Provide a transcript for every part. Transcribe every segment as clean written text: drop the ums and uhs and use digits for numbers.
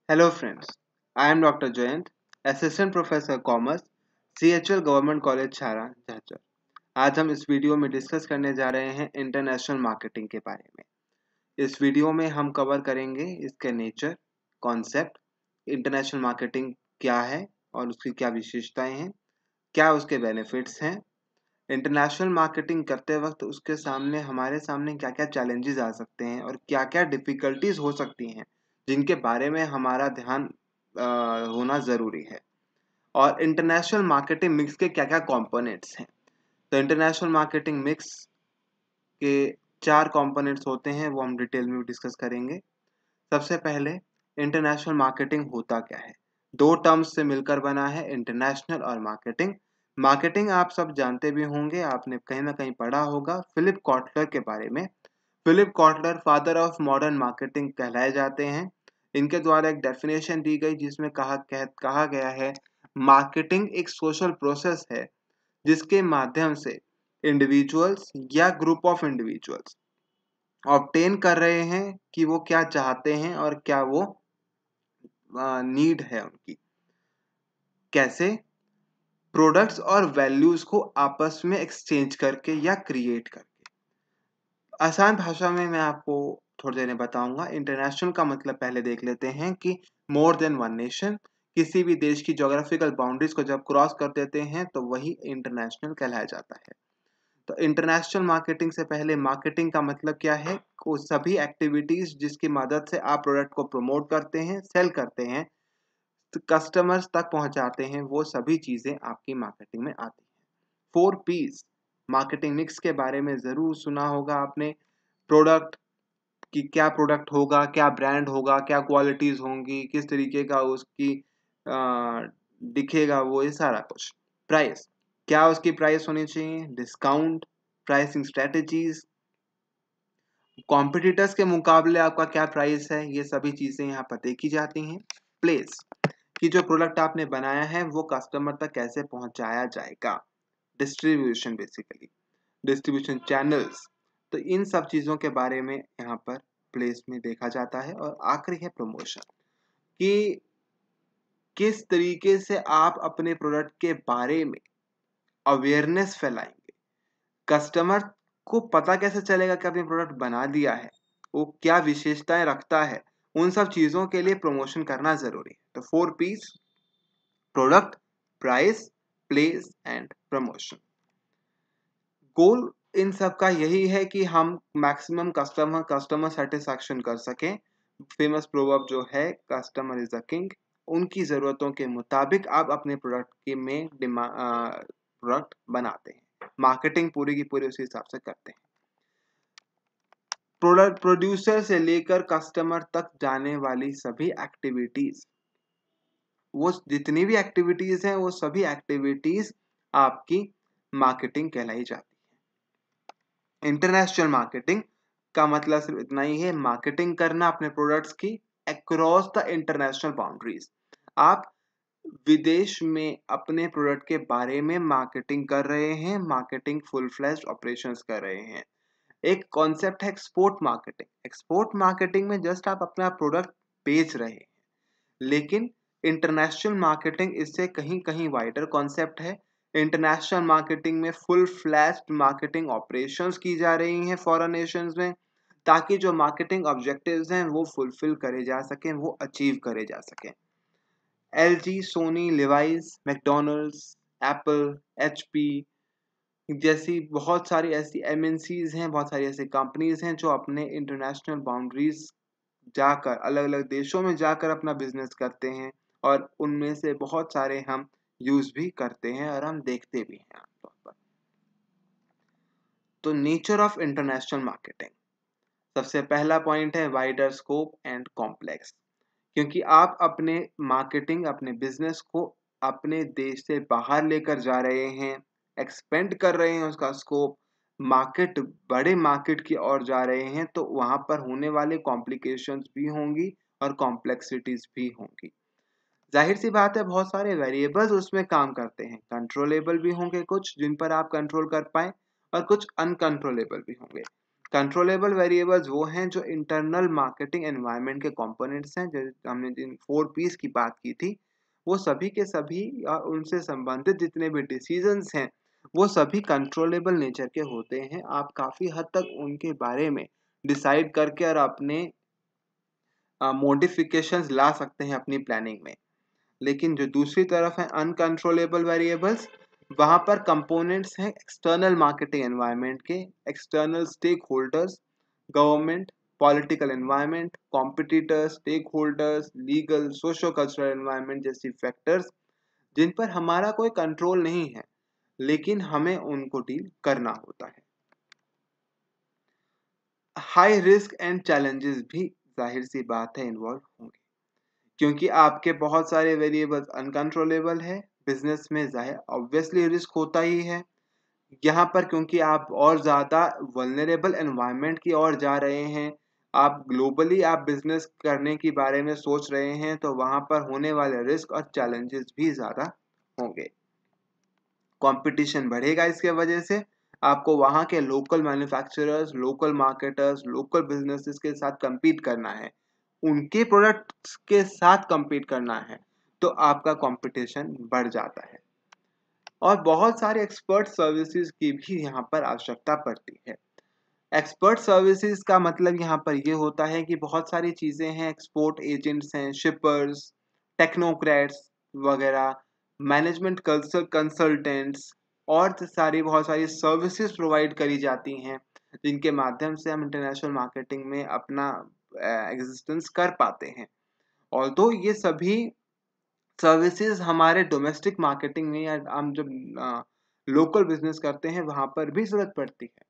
Hello friends, I am Dr. Jayant, Assistant Professor Commerce, CHL Government College छारा झाझर। आज हम इस वीडियो में डिस्कस करने जा रहे हैं इंटरनेशनल मार्केटिंग के बारे में। इस वीडियो में हम कवर करेंगे इसके नेचर, कॉन्सेप्ट, इंटरनेशनल मार्केटिंग क्या है और उसकी क्या विशेषताएं हैं, क्या उसके बेनिफिट्स हैं, इंटरनेशनल मार्केटिंग करते वक्त उसके सामने हमारे सामने क्या क्या चैलेंजेस आ सकते हैं और क्या क्या डिफिकल्टीज हो सकती हैं जिनके बारे में हमारा ध्यान होना ज़रूरी है। और इंटरनेशनल मार्केटिंग मिक्स के क्या क्या कंपोनेंट्स हैं। तो इंटरनेशनल मार्केटिंग मिक्स के 4 कंपोनेंट्स होते हैं, वो हम डिटेल में डिस्कस करेंगे। सबसे पहले इंटरनेशनल मार्केटिंग होता क्या है। 2 टर्म्स से मिलकर बना है, इंटरनेशनल और मार्केटिंग। मार्केटिंग आप सब जानते भी होंगे, आपने कहीं ना कहीं पढ़ा होगा फिलिप कॉटलर के बारे में। Philip Kotler father of modern marketing कहलाए जाते हैं। इनके द्वारा एक डेफिनेशन दी गई जिसमें कहा गया है, मार्केटिंग एक सोशल प्रोसेस है जिसके माध्यम से इंडिविजुअल्स या ग्रुप ऑफ इंडिविजुअल्स ऑब्टेन कर रहे हैं कि वो क्या चाहते हैं और क्या वो नीड है उनकी। कैसे? प्रोडक्ट्स और वैल्यूज को आपस में एक्सचेंज करके या क्रिएट करके। आसान भाषा में मैं आपको थोड़ी देर में बताऊंगा। इंटरनेशनल का मतलब पहले देख लेते हैं कि मोर देन वन नेशन। किसी भी देश की ज्योग्राफिकल बाउंड्रीज को जब क्रॉस कर देते हैं तो वही इंटरनेशनल कहलाया जाता है। तो इंटरनेशनल मार्केटिंग से पहले मार्केटिंग का मतलब क्या है? वो सभी एक्टिविटीज जिसकी मदद से आप प्रोडक्ट को प्रमोट करते हैं, सेल करते हैं, कस्टमर्स तक पहुंचाते हैं, वो सभी चीजें आपकी मार्केटिंग में आती हैं। 4 P's मार्केटिंग मिक्स के बारे में जरूर सुना होगा आपने। प्रोडक्ट कि क्या प्रोडक्ट होगा, क्या ब्रांड होगा, क्या क्वालिटीज होंगी, किस तरीके का उसकी दिखेगा, वो ये सारा कुछ। प्राइस, क्या उसकी प्राइस होनी चाहिए, डिस्काउंट, प्राइसिंग स्ट्रेटेजीज, कॉम्पिटिटर्स के मुकाबले आपका क्या प्राइस है, ये सभी चीजें यहाँ पर देखी जाती हैं। प्लेस, कि जो प्रोडक्ट आपने बनाया है वो कस्टमर तक कैसे पहुंचाया जाएगा। Distribution, basically distribution channels. तो इन सब चीजों के बारे में यहाँ पर प्लेस में देखा जाता है। और आखिरी है प्रमोशन, कि किस तरीके से आप अपने प्रोडक्ट के बारे में अवेयरनेस फैलाएंगे। कस्टमर को पता कैसे चलेगा कि आपने प्रोडक्ट बना दिया है, वो क्या विशेषताएं रखता है, उन सब चीजों के लिए प्रमोशन करना जरूरी है। तो 4 P's: product, price, place and promotion. Goal इन सब का यही है कि हम मैक्सिमम कस्टमर सेटिस्फैक्शन कर सकें। फेमस प्रोवर्ब जो है, कस्टमर इज द किंग। उनकी जरूरतों के मुताबिक आप अपने प्रोडक्ट के में प्रोडक्ट बनाते हैं। मार्केटिंग पूरी की पूरी उसी हिसाब से करते हैं। प्रोडक्ट प्रोड्यूसर से लेकर कस्टमर तक जाने वाली सभी एक्टिविटीज, वो जितनी भी एक्टिविटीज हैं, वो सभी एक्टिविटीज आपकी मार्केटिंग कहलाई जाती है। इंटरनेशनल मार्केटिंग का मतलब सिर्फ इतना ही है, मार्केटिंग करना अपने प्रोडक्ट्स की अक्रॉस द इंटरनेशनल बाउंड्रीज। आप विदेश में अपने प्रोडक्ट के बारे में मार्केटिंग कर रहे हैं, मार्केटिंग फुल फ्लैश्ड ऑपरेशंस कर रहे हैं। एक कॉन्सेप्ट है एक्सपोर्ट मार्केटिंग। एक्सपोर्ट मार्केटिंग में जस्ट आप अपना प्रोडक्ट बेच रहे हैं, लेकिन इंटरनेशनल मार्केटिंग इससे कहीं कहीं वाइडर कॉन्सेप्ट है। इंटरनेशनल मार्केटिंग में फुल फ्लैश्ड मार्केटिंग ऑपरेशंस की जा रही हैं फॉरेन नेशंस में, ताकि जो मार्केटिंग ऑब्जेक्टिव्स हैं वो फुलफिल करे जा सकें, वो अचीव करे जा सकें। LG, Sony, Levi's, McDonald's, Apple, HP जैसी बहुत सारी ऐसी एमएनसीज हैं, बहुत सारी ऐसी कंपनीज हैं जो अपने इंटरनेशनल बाउंड्रीज जाकर, अलग अलग देशों में जाकर अपना बिजनेस करते हैं। और उनमें से बहुत सारे हम यूज भी करते हैं और हम देखते भी हैं आमतौर पर। तो नेचर ऑफ इंटरनेशनल मार्केटिंग, सबसे पहला पॉइंट है वाइडर स्कोप एंड कॉम्प्लेक्स। क्योंकि आप अपने मार्केटिंग, अपने बिजनेस को अपने देश से बाहर लेकर जा रहे हैं, एक्सपेंड कर रहे हैं उसका स्कोप, मार्केट, बड़े मार्केट की ओर जा रहे हैं, तो वहां पर होने वाले कॉम्प्लिकेशंस भी होंगी और कॉम्प्लेक्सिटीज भी होंगी। जाहिर सी बात है, बहुत सारे वेरिएबल्स उसमें काम करते हैं। कंट्रोलेबल भी होंगे कुछ जिन पर आप कंट्रोल कर पाए, और कुछ अनकंट्रोलेबल भी होंगे। कंट्रोलेबल वेरिएबल्स वो हैं जो इंटरनल मार्केटिंग एनवायरनमेंट के कंपोनेंट्स हैं, जो हमने जिन 4 P's की बात की थी, वो सभी के सभी या उनसे संबंधित जितने भी डिसीजंस हैं वो सभी कंट्रोलेबल नेचर के होते हैं। आप काफ़ी हद तक उनके बारे में डिसाइड करके और अपने मॉडिफिकेशंस ला सकते हैं अपनी प्लानिंग में। लेकिन जो दूसरी तरफ है अनकंट्रोलेबल वेरिएबल्स, वहाँ पर कंपोनेंट्स हैं एक्सटर्नल मार्केटिंग एनवायरनमेंट के, external stakeholders, government, political environment, competitors, stakeholders, legal, socio cultural environment जैसी फैक्टर्स जिन पर हमारा कोई कंट्रोल नहीं है लेकिन हमें उनको डील करना होता है। हाई रिस्क एंड चैलेंजेस भी जाहिर सी बात है इन्वॉल्व होंगे, क्योंकि आपके बहुत सारे वेरिएबल्स अनकंट्रोलेबल है। बिजनेस में जाहिर ऑब्वियसली रिस्क होता ही है यहाँ पर, क्योंकि आप और ज़्यादा वल्नरेबल एनवायरनमेंट की ओर जा रहे हैं। आप ग्लोबली आप बिजनेस करने के बारे में सोच रहे हैं, तो वहाँ पर होने वाले रिस्क और चैलेंजेस भी ज़्यादा होंगे। कंपटीशन बढ़ेगा, इसके वजह से आपको वहाँ के local manufacturers, local marketers, local businesses के साथ compete करना है, उनके प्रोडक्ट्स के साथ compete करना है, तो आपका कंपटीशन बढ़ जाता है। और बहुत सारे एक्सपर्ट सर्विसेज की भी यहाँ पर आवश्यकता पड़ती है। एक्सपर्ट सर्विसेज का मतलब यहाँ पर ये होता है कि बहुत सारी चीज़ें हैं, एक्सपोर्ट एजेंट्स हैं, शिपर्स, टेक्नोक्रेट्स वगैरह, मैनेजमेंट कंसल्टेंट्स और बहुत सारी सर्विसेज प्रोवाइड करी जाती हैं जिनके माध्यम से हम इंटरनेशनल मार्केटिंग में अपना एग्जिस्टेंस कर पाते हैं। ऑल्दो ये सभी सर्विसेज हमारे डोमेस्टिक मार्केटिंग में या हम जब लोकल बिजनेस करते हैं वहाँ पर भी ज़रूरत पड़ती है,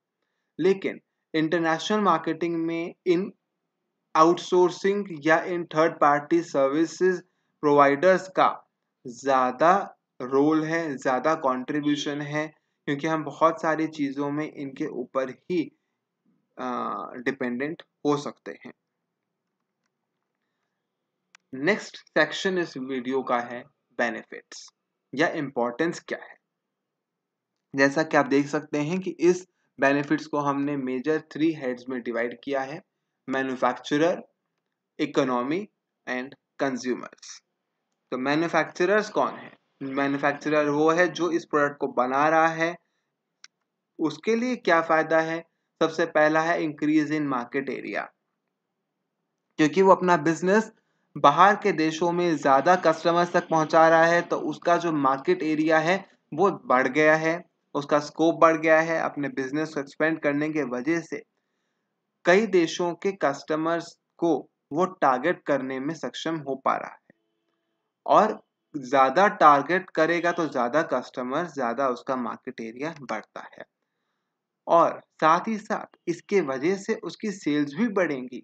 लेकिन इंटरनेशनल मार्केटिंग में इन आउटसोर्सिंग या in third party services providers का ज़्यादा रोल है, ज़्यादा कंट्रीब्यूशन है, क्योंकि हम बहुत सारी चीज़ों में इनके ऊपर ही डिपेंडेंट हो सकते हैं। नेक्स्ट सेक्शन इस वीडियो का है बेनिफिट्स या इम्पोर्टेंस क्या है। जैसा कि आप देख सकते हैं कि इस बेनिफिट्स को हमने मेजर 3 हेड्स में डिवाइड किया है, मैन्युफैक्चरर, इकोनॉमी एंड कंज्यूमर्स। तो मैन्युफैक्चरर्स कौन है? मैन्युफैक्चरर वो है जो इस प्रोडक्ट को बना रहा है। उसके लिए क्या फायदा है? सबसे पहला है इंक्रीज इन मार्केट एरिया, क्योंकि वो अपना बिजनेस बाहर के देशों में ज़्यादा कस्टमर्स तक पहुंचा रहा है, तो उसका जो मार्केट एरिया है वो बढ़ गया है, उसका स्कोप बढ़ गया है। अपने बिजनेस को एक्सपेंड करने के वजह से कई देशों के कस्टमर्स को वो टारगेट करने में सक्षम हो पा रहा है, और ज़्यादा टारगेट करेगा तो ज़्यादा कस्टमर, ज़्यादा उसका मार्केट एरिया बढ़ता है, और साथ ही साथ इसके वजह से उसकी सेल्स भी बढ़ेंगी।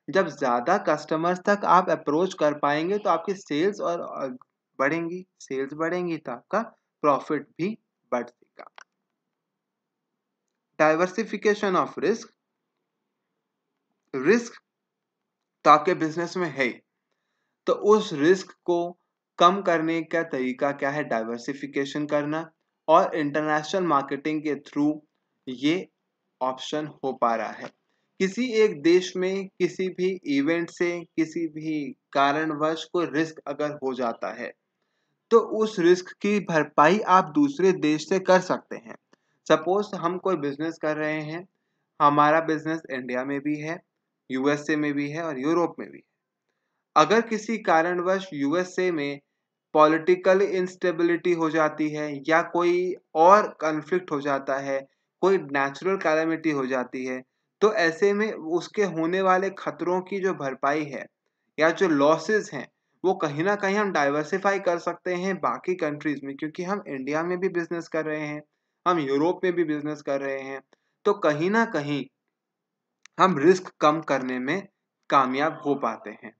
जब ज़्यादा कस्टमर्स तक आप अप्रोच कर पाएंगे तो आपकी सेल्स और बढ़ेंगी, सेल्स बढ़ेंगी तो आपका प्रॉफिट भी बढ़ेगा। डाइवर्सिफिकेशन ऑफ रिस्क, रिस्क तो आपके बिजनेस में है, तो उस रिस्क को कम करने का तरीका क्या है? डाइवर्सिफिकेशन करना, और इंटरनेशनल मार्केटिंग के थ्रू ये ऑप्शन हो पा रहा है। किसी एक देश में किसी भी इवेंट से, किसी भी कारणवश कोई रिस्क अगर हो जाता है, तो उस रिस्क की भरपाई आप दूसरे देश से कर सकते हैं। सपोज हम कोई बिजनेस कर रहे हैं, हमारा बिजनेस इंडिया में भी है, यूएसए में भी है और यूरोप में भी है। अगर किसी कारणवश यूएसए में पॉलिटिकल इंस्टेबिलिटी हो जाती है या कोई और कॉन्फ्लिक्ट हो जाता है, कोई नेचुरल कैलामिटी हो जाती है, तो ऐसे में उसके होने वाले खतरों की जो भरपाई है या जो लॉसेस हैं, वो कहीं ना कहीं हम डाइवर्सिफाई कर सकते हैं बाकी कंट्रीज में, क्योंकि हम इंडिया में भी बिजनेस कर रहे हैं, हम यूरोप में भी बिजनेस कर रहे हैं, तो कहीं ना कहीं हम रिस्क कम करने में कामयाब हो पाते हैं।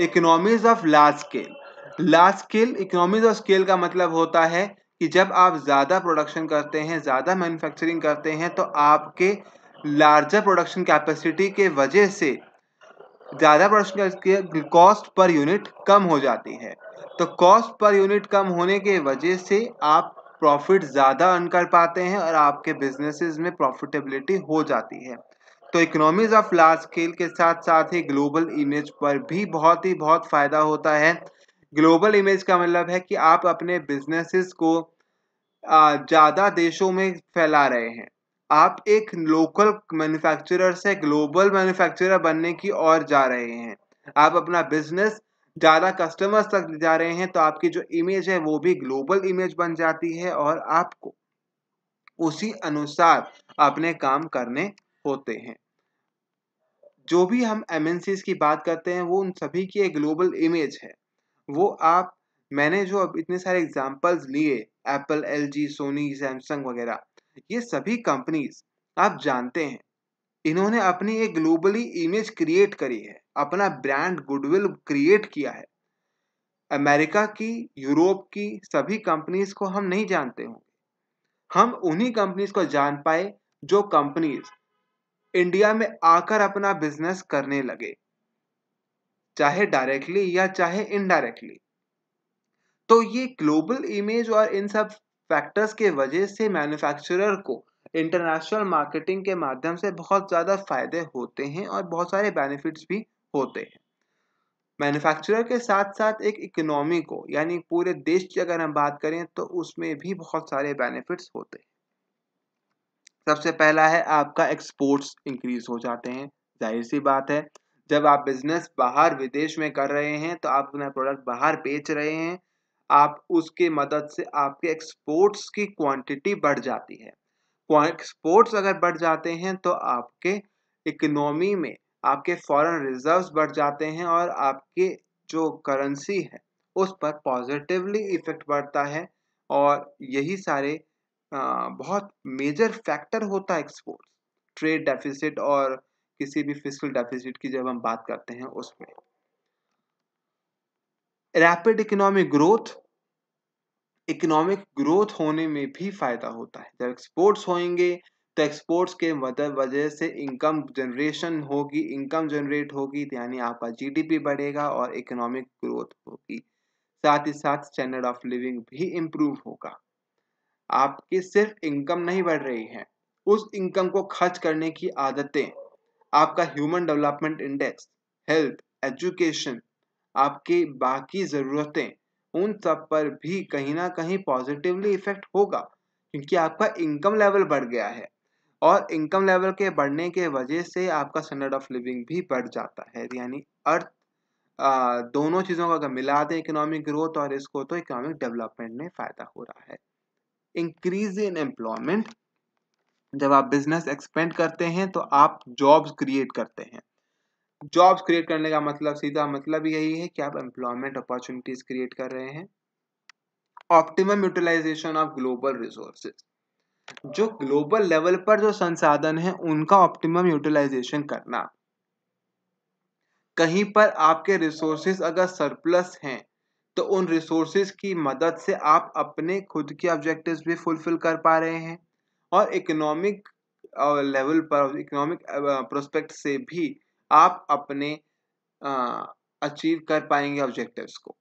Economies of large scale, large scale economies of scale का मतलब होता है कि जब आप ज़्यादा प्रोडक्शन करते हैं, ज़्यादा मैन्युफैक्चरिंग करते हैं, तो आपके लार्जर प्रोडक्शन कैपेसिटी के वजह से ज़्यादा प्रोडक्शन की कॉस्ट पर यूनिट कम हो जाती है। तो कॉस्ट पर यूनिट कम होने के वजह से आप प्रॉफिट ज़्यादा अर्न कर पाते हैं और आपके बिजनेसेस में प्रॉफिटेबिलिटी हो जाती है। तो इकोनॉमीज ऑफ लार्ज स्केल के साथ साथ ही ग्लोबल इमेज पर भी बहुत फायदा होता है। ग्लोबल इमेज का मतलब है कि आप अपने बिजनेसेस को ज्यादा देशों में फैला रहे हैं। आप एक लोकल मैन्युफैक्चरर से ग्लोबल मैन्युफैक्चरर बनने की ओर जा रहे हैं। आप अपना बिजनेस ज्यादा कस्टमर्स तक ले जा रहे हैं, तो आपकी जो इमेज है वो भी ग्लोबल इमेज बन जाती है और आपको उसी अनुसार अपने काम करने होते हैं। जो भी हम एमएनसीज की बात करते हैं वो उन सभी की एक ग्लोबल इमेज है। वो आप मैंने जो अब इतने सारे एग्जांपल्स लिए, एप्पल, एलजी, सोनी, सैमसंग वगैरह, ये सभी कंपनीज आप जानते हैं इन्होंने अपनी एक ग्लोबली इमेज क्रिएट करी है, अपना ब्रांड गुडविल क्रिएट किया है। अमेरिका की, यूरोप की सभी कंपनीज को हम नहीं जानते होंगे, हम उन्हीं कंपनीज को जान पाए जो कंपनीज इंडिया में आकर अपना बिजनेस करने लगे, चाहे डायरेक्टली या चाहे इनडायरेक्टली। तो ये ग्लोबल इमेज और इन सब फैक्टर्स के वजह से मैन्युफैक्चरर को इंटरनेशनल मार्केटिंग के माध्यम से बहुत ज़्यादा फायदे होते हैं और बहुत सारे बेनिफिट्स भी होते हैं। मैन्युफैक्चरर के साथ साथ एक इकोनॉमी को, यानी पूरे देश की अगर हम बात करें तो उसमें भी बहुत सारे बेनिफिट्स होते हैं। सबसे पहला है आपका एक्सपोर्ट्स इंक्रीज हो जाते हैं। जाहिर सी बात है, जब आप बिजनेस बाहर विदेश में कर रहे हैं तो आप अपना प्रोडक्ट बाहर बेच रहे हैं, आप उसके मदद से आपके एक्सपोर्ट्स की क्वांटिटी बढ़ जाती है। एक्सपोर्ट्स अगर बढ़ जाते हैं तो आपके इकोनॉमी में आपके फॉरेन रिजर्व्स बढ़ जाते हैं और आपके जो करेंसी है उस पर पॉजिटिवली इफेक्ट पड़ता है। और यही सारे बहुत मेजर फैक्टर होता है एक्सपोर्ट, ट्रेड डेफिसिट और किसी भी फिस्कल डेफिसिट की जब हम बात करते हैं उसमें। रैपिड इकोनॉमिक ग्रोथ होने में भी फायदा होता है। जब एक्सपोर्ट्स होंगे तो एक्सपोर्ट्स के वजह से इनकम जनरेशन होगी, इनकम जनरेट होगी यानी आपका जीडीपी बढ़ेगा और इकोनॉमिक ग्रोथ होगी। साथ ही साथ स्टैंडर्ड ऑफ लिविंग भी इम्प्रूव होगा। आपकी सिर्फ इनकम नहीं बढ़ रही है, उस इनकम को खर्च करने की आदतें, आपका human development index, health, education, आपकी बाकी ज़रूरतें, उन सब पर भी कहीं ना कहीं पॉजिटिवली इफेक्ट होगा क्योंकि आपका इनकम लेवल बढ़ गया है। और इनकम लेवल के बढ़ने के वजह से आपका स्टैंडर्ड ऑफ लिविंग भी बढ़ जाता है। यानी अर्थ दोनों चीज़ों को अगर मिला दें, इकोनॉमिक ग्रोथ और इसको, तो इकोनॉमिक डेवलपमेंट में फ़ायदा हो रहा है। इंक्रीज इन एम्प्लॉयमेंट, जब आप बिजनेस एक्सपेंड करते हैं तो आप जॉब्स क्रिएट करते हैं। जॉब्स क्रिएट करने का मतलब, सीधा मतलब यही है कि आप एम्प्लॉयमेंट अपॉर्चुनिटीज क्रिएट कर रहे हैं। Optimum utilisation of global resources, जो ग्लोबल लेवल पर जो संसाधन है उनका ऑप्टिमम यूटिलाइजेशन करना। कहीं पर आपके रिसोर्सेज अगर सरप्लस हैं तो उन रिसोर्सेज की मदद से आप अपने खुद के ऑब्जेक्टिव्स भी फुलफिल कर पा रहे हैं और इकोनॉमिक लेवल पर, इकोनॉमिक प्रोस्पेक्ट से भी आप अपने अचीव कर पाएंगे ऑब्जेक्टिव्स को।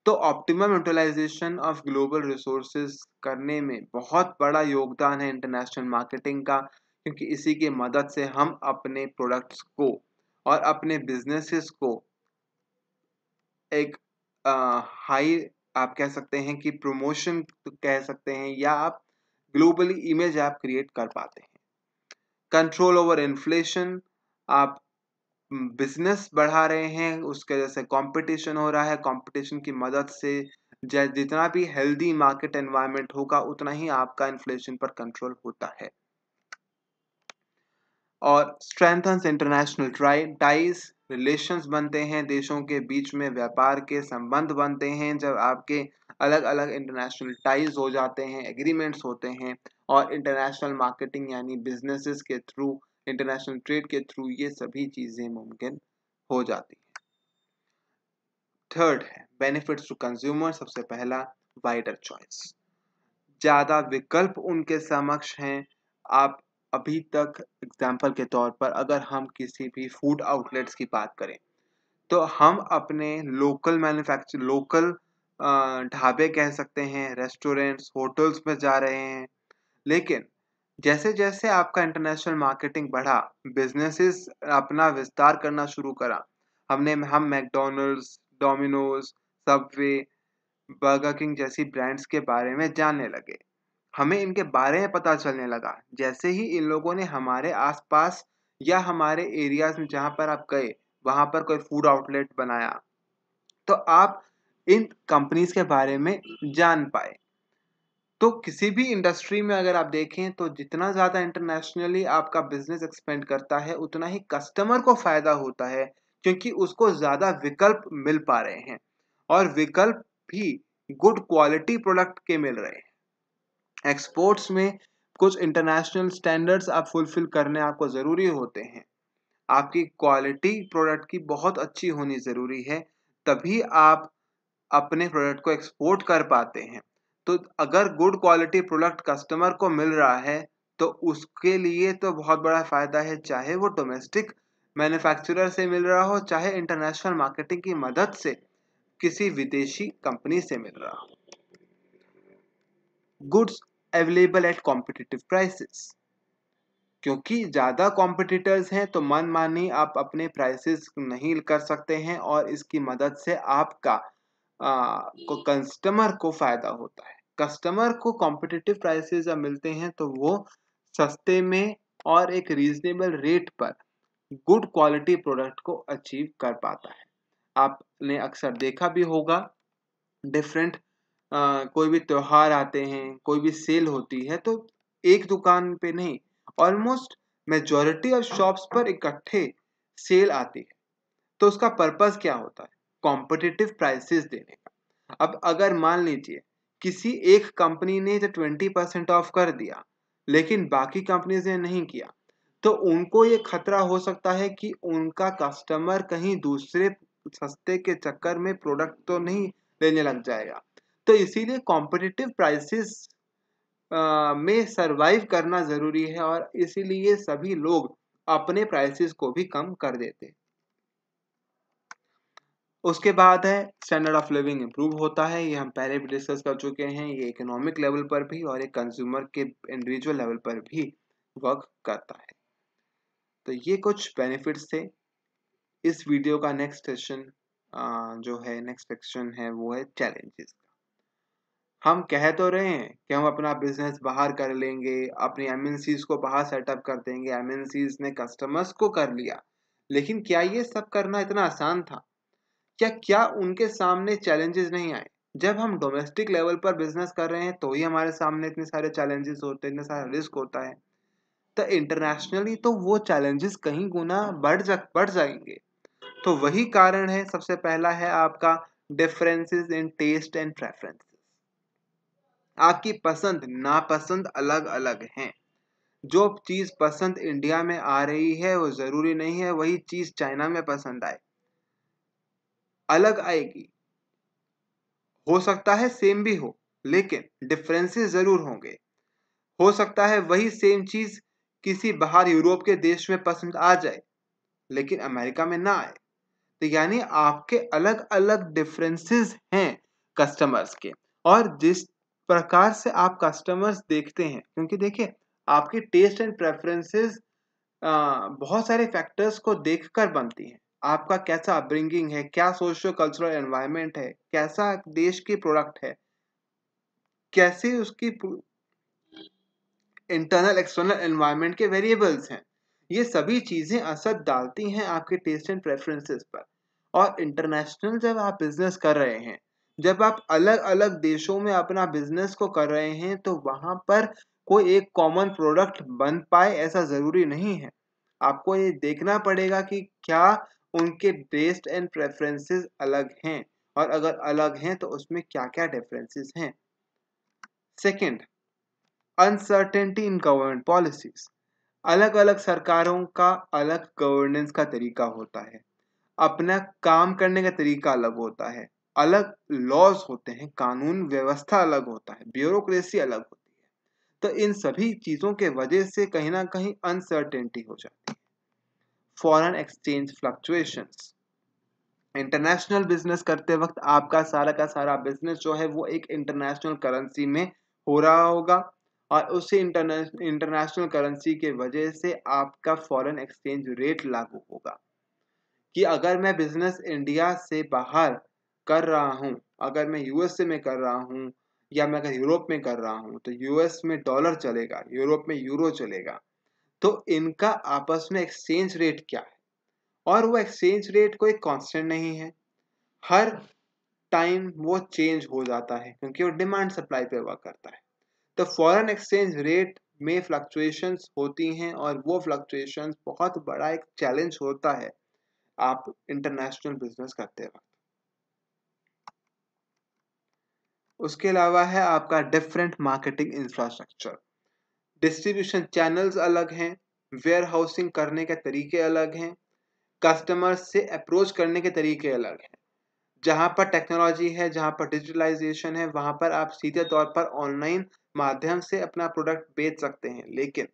तो optimum utilisation of global resources करने में बहुत बड़ा योगदान है इंटरनेशनल मार्केटिंग का, क्योंकि इसी की मदद से हम अपने प्रोडक्ट्स को और अपने बिजनेसेस को एक हाई, आप कह सकते हैं कि प्रमोशन कह सकते हैं, या आप ग्लोबली इमेज आप क्रिएट कर पाते हैं। कंट्रोल ओवर इन्फ्लेशन, आप बिजनेस बढ़ा रहे हैं, उसके वजह से कंपटीशन हो रहा है, कंपटीशन की मदद से जितना भी हेल्दी मार्केट एनवायरनमेंट होगा उतना ही आपका इन्फ्लेशन पर कंट्रोल होता है। और स्ट्रेंथन्स इंटरनेशनल टाइज, रिलेशंस बनते हैं देशों के बीच में, व्यापार के संबंध बनते हैं जब आपके अलग अलग इंटरनेशनल टाइज हो जाते हैं, एग्रीमेंट्स होते हैं। और इंटरनेशनल मार्केटिंग यानी बिजनेसेस के थ्रू, इंटरनेशनल ट्रेड के थ्रू ये सभी चीजें मुमकिन हो जाती हैं। थर्ड है बेनिफिट्स टू कंज्यूमर। सबसे पहला, वाइडर चॉइस, ज्यादा विकल्प उनके समक्ष हैं। आप अभी तक एग्जाम्पल के तौर पर अगर हम किसी भी फूड आउटलेट्स की बात करें तो हम अपने लोकल ढाबे कह सकते हैं, रेस्टोरेंट्स, होटल्स में जा रहे हैं। लेकिन जैसे जैसे आपका इंटरनेशनल मार्केटिंग बढ़ा, बिजनेसेस अपना विस्तार करना शुरू करा। हम McDonald's, Domino's, Subway, burger king जैसी ब्रांड्स के बारे में जानने लगे। हमें इनके बारे में पता चलने लगा। जैसे ही इन लोगों ने हमारे आसपास या हमारे एरियाज में जहाँ पर आप गए वहाँ पर कोई फूड आउटलेट बनाया, तो आप इन कंपनीज के बारे में जान पाए। तो किसी भी इंडस्ट्री में अगर आप देखें तो जितना ज़्यादा इंटरनेशनली आपका बिजनेस एक्सपेंड करता है उतना ही कस्टमर को फायदा होता है, क्योंकि उसको ज़्यादा विकल्प मिल पा रहे हैं और विकल्प भी गुड क्वालिटी प्रोडक्ट के मिल रहे हैं। एक्सपोर्ट्स में कुछ इंटरनेशनल स्टैंडर्ड्स आप फुलफिल करने आपको ज़रूरी होते हैं। आपकी क्वालिटी प्रोडक्ट की बहुत अच्छी होनी ज़रूरी है, तभी आप अपने प्रोडक्ट को एक्सपोर्ट कर पाते हैं। तो अगर गुड क्वालिटी प्रोडक्ट कस्टमर को मिल रहा है तो उसके लिए तो बहुत बड़ा फायदा है, चाहे वो डोमेस्टिक मैन्युफैक्चरर से मिल रहा हो, चाहे इंटरनेशनल मार्केटिंग की मदद से किसी विदेशी कंपनी से मिल रहा हो। Goods available at competitive prices, क्योंकि ज़्यादा कॉम्पिटिटर्स हैं तो मनमानी आप अपने प्राइसेस नहीं कर सकते हैं और इसकी मदद से आपका को कस्टमर को फायदा होता है। कस्टमर को कॉम्पिटिटिव प्राइसेस जब मिलते हैं तो वो सस्ते में और एक रीजनेबल रेट पर गुड क्वालिटी प्रोडक्ट को अचीव कर पाता है। आपने अक्सर देखा भी होगा, डिफरेंट कोई भी त्योहार आते हैं, कोई भी सेल होती है तो एक दुकान पे नहीं, ऑलमोस्ट मेजॉरिटी ऑफ शॉप्स पर इकट्ठे सेल आती है। तो उसका पर्पस क्या होता है? कॉम्पिटिटिव प्राइसेस देने का। अब अगर मान लीजिए किसी एक कंपनी ने तो 20% ऑफ कर दिया लेकिन बाकी कंपनीज ने नहीं किया, तो उनको ये खतरा हो सकता है कि उनका कस्टमर कहीं दूसरे सस्ते के चक्कर में प्रोडक्ट तो नहीं लेने लग जाएगा। तो इसीलिए कॉम्पिटिटिव प्राइसेस में सरवाइव करना जरूरी है और इसीलिए सभी लोग अपने प्राइसेस को भी कम कर देते हैं। उसके बाद है स्टैंडर्ड ऑफ लिविंग इम्प्रूव होता है। ये हम पहले भी डिस्कस कर चुके हैं। ये इकोनॉमिक लेवल पर भी और एक कंज्यूमर के इंडिविजुअल लेवल पर भी वर्क करता है। तो ये कुछ बेनिफिट्स थे। इस वीडियो का नेक्स्ट सेशन जो है, नेक्स्ट सेक्शन है वो है चैलेंजेस। हम कह तो रहे हैं कि हम अपना बिजनेस बाहर कर लेंगे, अपनी एमएनसीज को बाहर सेटअप कर देंगे, एमएनसीज ने कस्टमर्स को कर लिया, लेकिन क्या ये सब करना इतना आसान था? क्या उनके सामने चैलेंजेस नहीं आए? जब हम डोमेस्टिक लेवल पर बिजनेस कर रहे हैं तो ही हमारे सामने इतने सारे चैलेंजेस होते हैं, इतने सारा रिस्क होता है। तो इंटरनेशनली तो वो चैलेंजेस कहीं गुना बढ़ जाएंगे। तो वही कारण है, सबसे पहला है आपका differences in taste and preferences. आपकी पसंद नापसंद अलग अलग हैं। जो चीज पसंद इंडिया में आ रही है वो जरूरी नहीं है वही चीज चाइना में पसंद आए, अलग आएगी। हो सकता है सेम भी हो लेकिन डिफरेंसेस जरूर होंगे। हो सकता है वही सेम चीज किसी बाहर यूरोप के देश में पसंद आ जाए लेकिन अमेरिका में ना आए। तो यानी आपके अलग अलग डिफरेंसेस हैं कस्टमर्स के। और जिस प्रकार से आप कस्टमर्स देखते हैं, क्योंकि देखिए आपकी टेस्ट एंड प्रेफरेंसेस बहुत सारे फैक्टर्स को देखकर बनती हैं। आपका कैसा अपब्रिंगिंग है, क्या सोशियो कल्चरल एनवायरनमेंट है, कैसा देश की प्रोडक्ट है, कैसे उसकी इंटरनल एक्सटर्नल एनवायरनमेंट के वेरिएबल्स हैं। ये सभी चीजें असर डालती हैं आपके टेस्ट एंड प्रेफरेंसेस पर। और इंटरनेशनल जब आप बिजनेस कर रहे हैं, जब आप अलग अलग देशों में अपना बिजनेस को कर रहे हैं तो वहां पर कोई एक कॉमन प्रोडक्ट बन पाए ऐसा जरूरी नहीं है। आपको ये देखना पड़ेगा कि क्या उनके टेस्ट एंड प्रेफरेंसेस अलग हैं और अगर अलग हैं तो उसमें क्या क्या डिफरेंसेस हैं। Second, uncertainty in government policies. अलग अलग सरकारों का अलग गवर्नेंस का तरीका होता है, अपना काम करने का तरीका अलग होता है, अलग लॉज होते हैं, कानून व्यवस्था अलग होता है, ब्यूरोक्रेसी अलग होती है। तो इन सभी चीजों के वजह से कहीं ना कहीं अनसर्टेनिटी हो जाती है। Foreign exchange fluctuations. International business करते वक्त आपका सारा का सारा बिजनेस जो है वो एक इंटरनेशनल करेंसी में हो रहा होगा और उसी इंटरनेशनल करेंसी के वजह से आपका फॉरेन एक्सचेंज रेट लागू होगा। कि अगर मैं बिजनेस इंडिया से बाहर कर रहा हूँ, अगर मैं यूएसए में कर रहा हूँ या मैं अगर यूरोप में कर रहा हूँ, तो यूएस में डॉलर चलेगा, यूरोप में यूरो चलेगा। तो इनका आपस में एक्सचेंज रेट क्या है, और वो एक्सचेंज रेट कोई कांस्टेंट नहीं है, हर टाइम वो चेंज हो जाता है क्योंकि वो डिमांड सप्लाई पे वर्क करता है। तो फॉरेन एक्सचेंज रेट में फ्लक्चुएशंस होती हैं और वो फ्लक्चुएशंस बहुत बड़ा एक चैलेंज होता है आप इंटरनेशनल बिजनेस करते वक्त। उसके अलावा है आपका different marketing infrastructure. Distribution channels अलग हैं, वेयर हाउसिंग करने के तरीके अलग हैं, कस्टमर्स से अप्रोच करने के तरीके अलग हैं। जहाँ पर टेक्नोलॉजी है, जहाँ पर डिजिटलाइजेशन है, वहाँ पर आप सीधे तौर पर ऑनलाइन माध्यम से अपना प्रोडक्ट बेच सकते हैं। लेकिन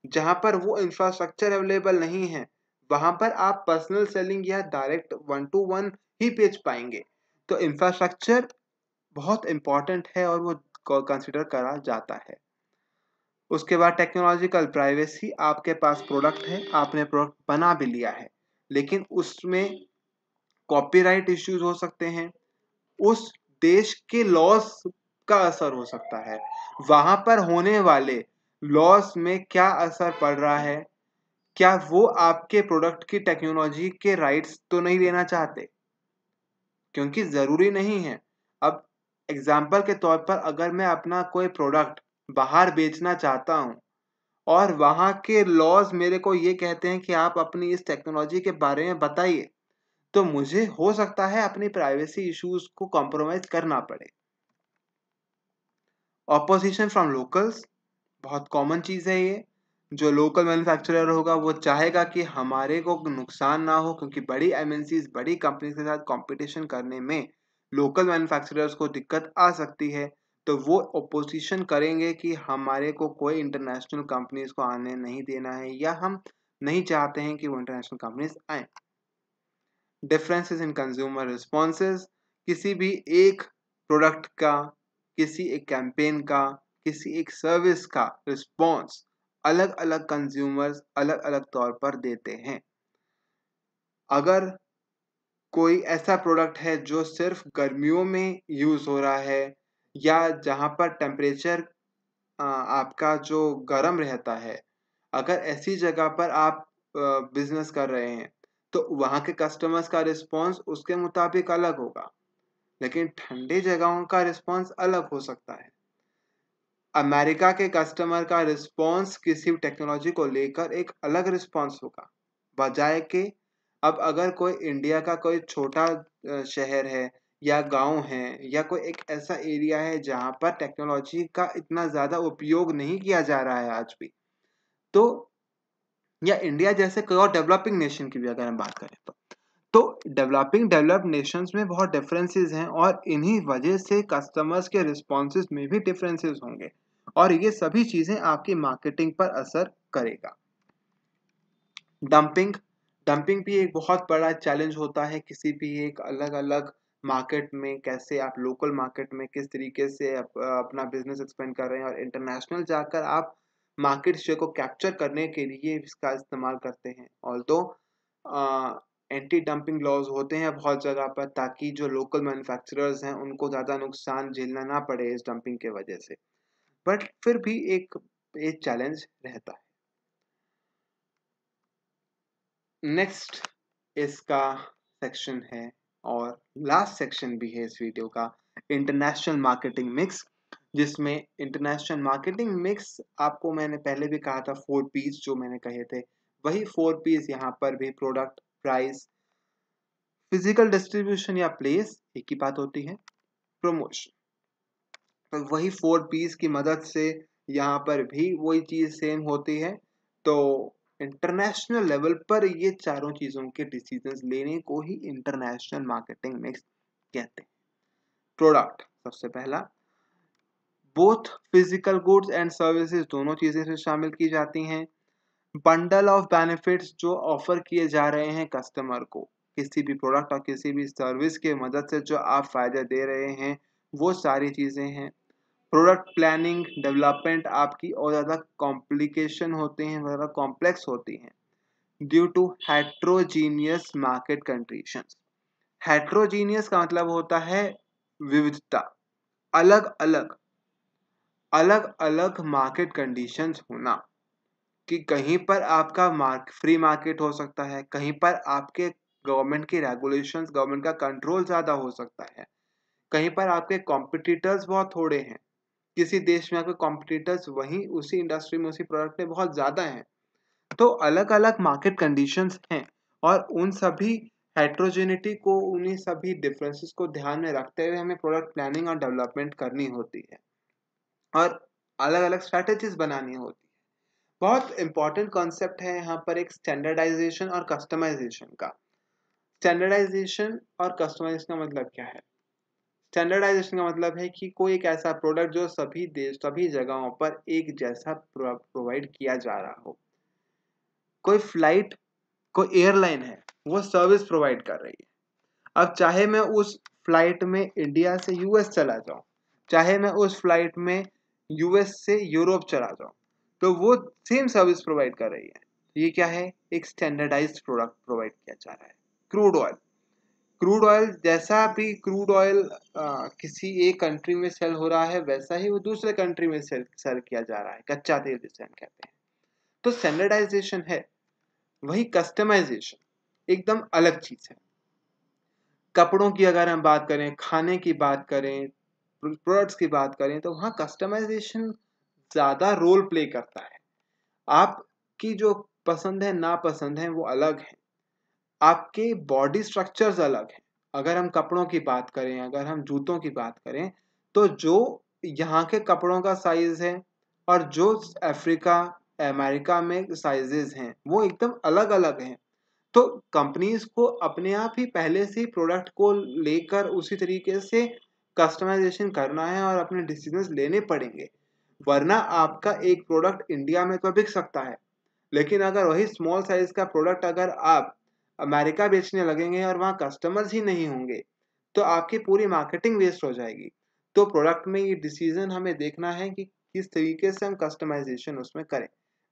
जहाँ पर वो इंफ्रास्ट्रक्चर अवेलेबल नहीं है, वहाँ पर आप पर्सनल सेलिंग या डायरेक्ट 1-to-1 ही बेच पाएंगे। तो इंफ्रास्ट्रक्चर बहुत इंपॉर्टेंट है और वो कंसिडर करा जाता है। उसके बाद टेक्नोलॉजिकल प्राइवेसी। आपके पास प्रोडक्ट है, आपने प्रोडक्ट बना भी लिया है, लेकिन उसमें कॉपीराइट इश्यूज हो सकते हैं, उस देश के लॉस का असर हो सकता है, वहां पर होने वाले लॉस में क्या असर पड़ रहा है, क्या वो आपके प्रोडक्ट की टेक्नोलॉजी के राइट्स तो नहीं लेना चाहते, क्योंकि जरूरी नहीं है। अब एग्जाम्पल के तौर पर अगर मैं अपना कोई प्रोडक्ट बाहर बेचना चाहता हूं और वहां के लॉज मेरे को ये कहते हैं कि आप अपनी इस टेक्नोलॉजी के बारे में बताइए, तो मुझे हो सकता है अपनी प्राइवेसी इश्यूज को कॉम्प्रोमाइज करना पड़े। ऑपोजिशन फ्रॉम लोकल्स बहुत कॉमन चीज़ है ये। जो लोकल मैन्युफैक्चरर होगा वो चाहेगा कि हमारे को नुकसान ना हो, क्योंकि बड़ी एमएनसीज बड़ी कंपनीज के साथ कंपटीशन करने में लोकल मैन्युफैक्चरर्स को दिक्कत आ सकती है। तो वो ओपोजिशन करेंगे कि हमारे को कोई इंटरनेशनल कंपनीज को आने नहीं देना है, या हम नहीं चाहते हैं कि वो इंटरनेशनल कंपनीज आए। Differences in consumer responses. किसी भी एक प्रोडक्ट का, किसी एक कैंपेन का, किसी एक सर्विस का रिस्पॉन्स अलग अलग कंज्यूमर्स अलग अलग तौर पर देते हैं। अगर कोई ऐसा प्रोडक्ट है जो सिर्फ गर्मियों में यूज हो रहा है, या जहां पर टेम्परेचर आपका जो गर्म रहता है, अगर ऐसी जगह पर आप बिजनेस कर रहे हैं, तो वहां के कस्टमर्स का रिस्पॉन्स उसके मुताबिक अलग होगा, लेकिन ठंडी जगहों का रिस्पॉन्स अलग हो सकता है। अमेरिका के कस्टमर का रिस्पॉन्स किसी टेक्नोलॉजी को लेकर एक अलग रिस्पॉन्स होगा, बजाय के अब अगर कोई इंडिया का कोई छोटा शहर है या गांव है या कोई एक ऐसा एरिया है जहां पर टेक्नोलॉजी का इतना ज़्यादा उपयोग नहीं किया जा रहा है आज भी, तो या इंडिया जैसे कोई और डेवलपिंग नेशन की भी अगर हम बात करें, तो डेवलप्ड नेशंस में बहुत डिफरेंसेस हैं, और इन्हीं वजह से कस्टमर्स के रिस्पॉन्सेज में भी डिफरेंसेस होंगे, और ये सभी चीजें आपकी मार्केटिंग पर असर करेगा। डंपिंग। डंपिंग भी एक बहुत बड़ा चैलेंज होता है किसी भी एक अलग अलग मार्केट में। कैसे आप लोकल मार्केट में किस तरीके से अपना बिजनेस एक्सपेंड कर रहे हैं, और इंटरनेशनल जाकर आप मार्केट शेयर को कैप्चर करने के लिए इसका इस्तेमाल करते हैं। ऑल्दो एंटी डंपिंग लॉज होते हैं बहुत जगह पर, ताकि जो लोकल मैन्युफैक्चरर्स हैं उनको ज़्यादा नुकसान झेलना ना पड़े इस डंपिंग के वजह से, बट फिर भी एक चैलेंज रहता है। नेक्स्ट इसका सेक्शन है, और लास्ट सेक्शन भी है इस वीडियो का, इंटरनेशनल मार्केटिंग मिक्स। जिसमें इंटरनेशनल मार्केटिंग मिक्स आपको मैंने पहले भी कहा था 4 पीस जो मैंने कहे थे, वही 4 पीस यहाँ पर भी प्रोडक्ट, प्राइस, फिजिकल डिस्ट्रीब्यूशन या प्लेस एक ही बात होती है, प्रमोशन। तो वही 4 पीस की मदद से यहाँ पर भी वही चीज़ सेम होती है। तो इंटरनेशनल लेवल पर ये चारों चीज़ों के डिसीजंस लेने को ही इंटरनेशनल मार्केटिंग मिक्स कहते हैं। प्रोडक्ट सबसे पहला, both physical goods and services दोनों चीज़ें से शामिल की जाती हैं। बंडल ऑफ बेनिफिट्स जो ऑफर किए जा रहे हैं कस्टमर को, किसी भी प्रोडक्ट और किसी भी सर्विस के मदद से जो आप फायदे दे रहे हैं, वो सारी चीज़ें हैं। प्रोडक्ट प्लानिंग डेवलपमेंट आपकी और ज़्यादा कॉम्प्लिकेशन होते हैं, ज़्यादा कॉम्प्लेक्स होती हैं due to heterogeneous market conditions. Heterogeneous का मतलब होता है विविधता, अलग अलग मार्केट कंडीशंस होना, कि कहीं पर आपका फ्री मार्केट हो सकता है, कहीं पर आपके गवर्नमेंट की रेगुलेशंस, गवर्नमेंट का कंट्रोल ज़्यादा हो सकता है, कहीं पर आपके कॉम्पिटिटर्स बहुत थोड़े हैं, किसी देश में आपके कॉम्पिटिटर्स वहीं उसी इंडस्ट्री में उसी प्रोडक्ट में बहुत ज़्यादा हैं। तो अलग अलग मार्केट कंडीशंस हैं और उन सभी हेट्रोजेनिटी को, उन्हीं सभी डिफरेंसेस को ध्यान में रखते हुए हमें प्रोडक्ट प्लानिंग और डेवलपमेंट करनी होती है और अलग अलग स्ट्रैटेजीज बनानी होती है। बहुत इंपॉर्टेंट कॉन्सेप्ट है यहाँ पर एक स्टैंडर्डाइजेशन और कस्टमाइजेशन का। स्टैंडर्डाइजेशन और कस्टमाइजेशन का मतलब क्या है? स्टैंडर्डाइजेशन का मतलब है कि कोई एक ऐसा प्रोडक्ट जो सभी देश, सभी जगहों पर एक जैसा प्रोवाइड किया जा रहा हो। कोई फ्लाइट, कोई एयरलाइन है, वो सर्विस प्रोवाइड कर रही है। अब चाहे मैं उस फ्लाइट में इंडिया से यूएस चला जाऊं, चाहे मैं उस फ्लाइट में यूएस से यूरोप चला जाऊं, तो वो सेम सर्विस प्रोवाइड कर रही है। ये क्या है? एक स्टैंडर्डाइज्ड प्रोडक्ट प्रोवाइड किया जा रहा है। क्रूड ऑयल, क्रूड ऑयल जैसा भी क्रूड ऑयल किसी एक कंट्री में सेल हो रहा है, वैसा ही वो दूसरे कंट्री में सेल किया जा रहा है, कच्चा तेल जिसे हम कहते हैं। तो स्टैंडर्डाइजेशन है। वही कस्टमाइजेशन एकदम अलग चीज है। कपड़ों की अगर हम बात करें, खाने की बात करें, प्रोडक्ट्स की बात करें, तो वहाँ कस्टमाइजेशन ज़्यादा रोल प्ले करता है। आपकी जो पसंद है, नापसंद है, वो अलग है। आपके बॉडी स्ट्रक्चर्स अलग हैं। अगर हम कपड़ों की बात करें, अगर हम जूतों की बात करें, तो जो यहाँ के कपड़ों का साइज है और जो अफ्रीका, अमेरिका में साइजेस हैं, वो एकदम अलग अलग हैं। तो कंपनीज को अपने आप ही पहले से ही प्रोडक्ट को लेकर उसी तरीके से कस्टमाइजेशन करना है और अपने डिसीजंस लेने पड़ेंगे, वरना आपका एक प्रोडक्ट इंडिया में तो बिक सकता है, लेकिन अगर वही स्मॉल साइज का प्रोडक्ट अगर आप अमेरिका बेचने लगेंगे और वहाँ कस्टमर्स ही नहीं होंगे, तो आपकी पूरी मार्केटिंग वेस्ट हो जाएगी। तो प्रोडक्ट में ये डिसीजन हमें देखना है कि किस तरीके से हम कस्टमाइजेशन उसमें करें।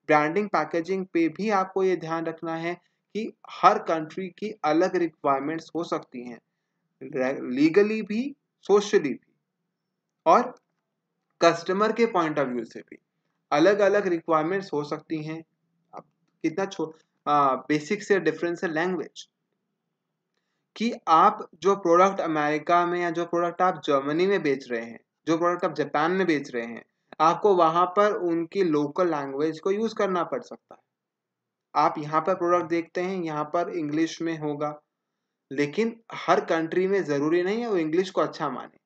ब्रांडिंग, पैकेजिंग पे भी आपको ये ध्यान रखना है कि हर कंट्री की अलग रिक्वायरमेंट्स हो सकती हैं, लीगली भी, सोशली भी, और कस्टमर के पॉइंट ऑफ व्यू से भी अलग अलग रिक्वायरमेंट्स हो सकती हैं। अब कितना बेसिक से डिफरेंस है लैंग्वेज, कि आप जो प्रोडक्ट अमेरिका में या जो प्रोडक्ट आप जर्मनी में बेच रहे हैं, जो प्रोडक्ट आप जापान में बेच रहे हैं, आपको वहां पर उनकी लोकल लैंग्वेज को यूज करना पड़ सकता है। आप यहाँ पर प्रोडक्ट देखते हैं, यहाँ पर इंग्लिश में होगा, लेकिन हर कंट्री में जरूरी नहीं है वो इंग्लिश को अच्छा माने।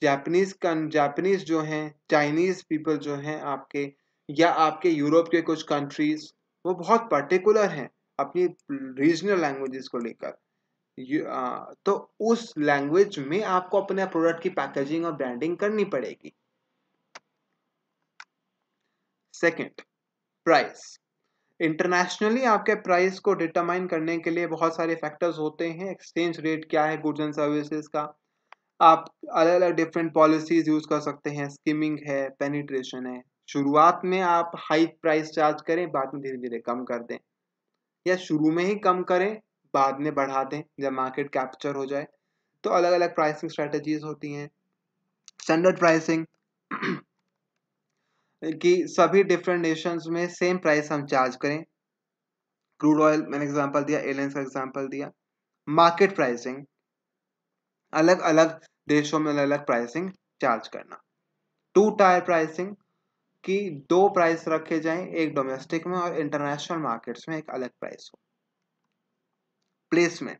जापानीज जो हैं, चाइनीज पीपल जो हैं आपके, या आपके यूरोप के कुछ कंट्रीज, वो बहुत पर्टिकुलर हैं अपनी रीजनल लैंग्वेजेस को लेकर। तो उस लैंग्वेज में आपको अपने प्रोडक्ट की पैकेजिंग और ब्रांडिंग करनी पड़ेगी। Second, price. इंटरनेशनली आपके प्राइस को डिटरमाइन करने के लिए बहुत सारे फैक्टर्स होते हैं। एक्सचेंज रेट क्या है गुड्स एंड सर्विसेज का, आप अलग अलग डिफरेंट पॉलिसीज यूज कर सकते हैं। स्कीमिंग है, पेनिट्रेशन है। शुरुआत में आप हाई प्राइस चार्ज करें, बाद में धीरे धीरे कम कर दें, या शुरू में ही कम करें, बाद में बढ़ा दें जब मार्केट कैप्चर हो जाए। तो अलग अलग प्राइसिंग स्ट्रेटजीज होती हैं। स्टैंडर्ड प्राइसिंग कि सभी डिफरेंट नेशंस में सेम प्राइस हम चार्ज करें। क्रूड ऑयल मैंने एग्जांपल दिया, एयरलाइंस का एग्जांपल दिया। मार्केट प्राइसिंग, अलग अलग देशों में अलग अलग प्राइसिंग चार्ज करना। टू टायर प्राइसिंग, कि दो प्राइस रखे जाएं, एक डोमेस्टिक में और इंटरनेशनल मार्केट्स में एक अलग प्राइस हो। प्लेसमेंट,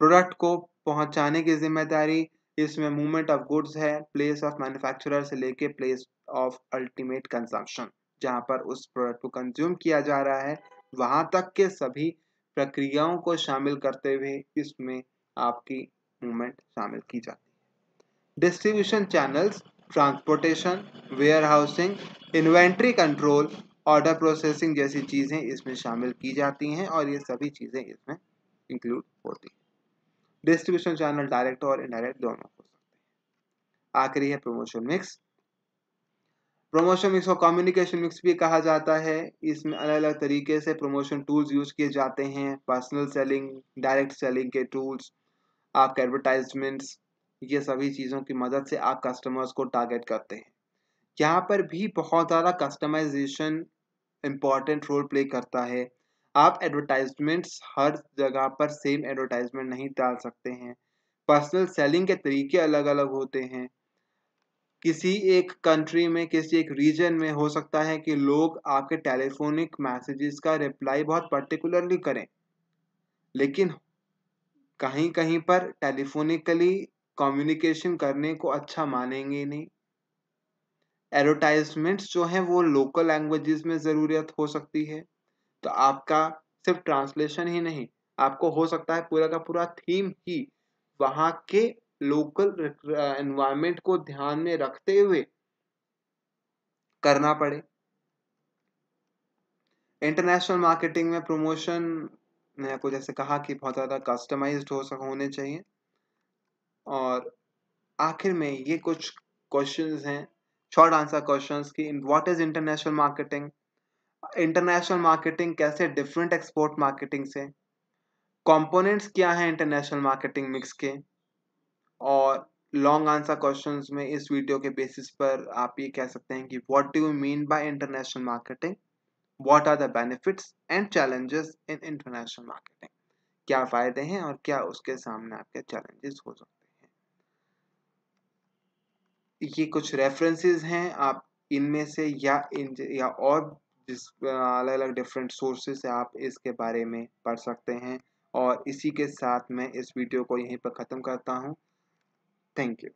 प्रोडक्ट को पहुंचाने की जिम्मेदारी, इसमें मूवमेंट ऑफ गुड्स है, प्लेस ऑफ मैन्युफैक्चरर से लेके प्लेस ऑफ अल्टीमेट कंजम्पशन, जहां पर उस प्रोडक्ट को कंज्यूम किया जा रहा है, वहां तक के सभी प्रक्रियाओं को शामिल करते हुए इसमें आपकी मूवमेंट शामिल की जाती है। Distribution channels, transportation, warehousing, inventory control, order processing जैसी चीज़ें इसमें शामिल की जाती हैं और ये सभी चीज़ें इसमें इंक्लूड होती हैं। डिस्ट्रीब्यूशन चैनल डायरेक्ट और इनडायरेक्ट दोनों हो सकते हैं। आखिरी है प्रमोशन मिक्स। प्रमोशन मिक्स को कम्युनिकेशन मिक्स भी कहा जाता है। इसमें अलग अलग तरीके से प्रमोशन टूल्स यूज किए जाते हैं, पर्सनल सेलिंग, डायरेक्ट सेलिंग के टूल्स, आपके एडवर्टाइजमेंट्स, ये सभी चीज़ों की मदद से आप कस्टमर्स को टारगेट करते हैं। यहाँ पर भी बहुत ज़्यादा कस्टमाइजेशन इम्पॉर्टेंट रोल प्ले करता है। आप एडवर्टाइजमेंट्स हर जगह पर सेम एडवर्टाइजमेंट नहीं डाल सकते हैं। पर्सनल सेलिंग के तरीके अलग अलग होते हैं। किसी एक कंट्री में, किसी एक रीजन में हो सकता है कि लोग आपके टेलीफोनिक मैसेजेस का रिप्लाई बहुत पर्टिकुलरली करें, लेकिन कहीं कहीं पर टेलीफोनिकली कम्युनिकेशन करने को अच्छा मानेंगे नहीं। एडवर्टाइजमेंट्स जो हैं वो लोकल लैंग्वेजेस में ज़रूरत हो सकती है, तो आपका सिर्फ ट्रांसलेशन ही नहीं, आपको हो सकता है पूरा का पूरा थीम ही वहाँ के लोकल एनवायरनमेंट को ध्यान में रखते हुए करना पड़े। इंटरनेशनल मार्केटिंग में प्रमोशन, मैं आपको जैसे कहा कि बहुत ज़्यादा कस्टमाइज्ड होने चाहिए। और आखिर में ये कुछ क्वेश्चंस हैं, शॉर्ट आंसर क्वेश्चंस कि what is international marketing, international marketing कैसे डिफरेंट एक्सपोर्ट मार्केटिंग से, कंपोनेंट्स क्या हैं इंटरनेशनल मार्केटिंग मिक्स के। और लॉन्ग आंसर क्वेश्चंस में इस वीडियो के बेसिस पर आप ये कह सकते हैं कि what do you mean by international marketing, what are the benefits and challenges in international marketing, क्या फायदे हैं और क्या उसके सामने आपके चैलेंजेस हो सकते हैं। ये कुछ रेफरेंसेस हैं, आप इनमें से या और जिस अलग अलग डिफरेंट सोर्सेज से आप इसके बारे में पढ़ सकते हैं। और इसी के साथ मैं इस वीडियो को यहीं पर ख़त्म करता हूँ। Thank you.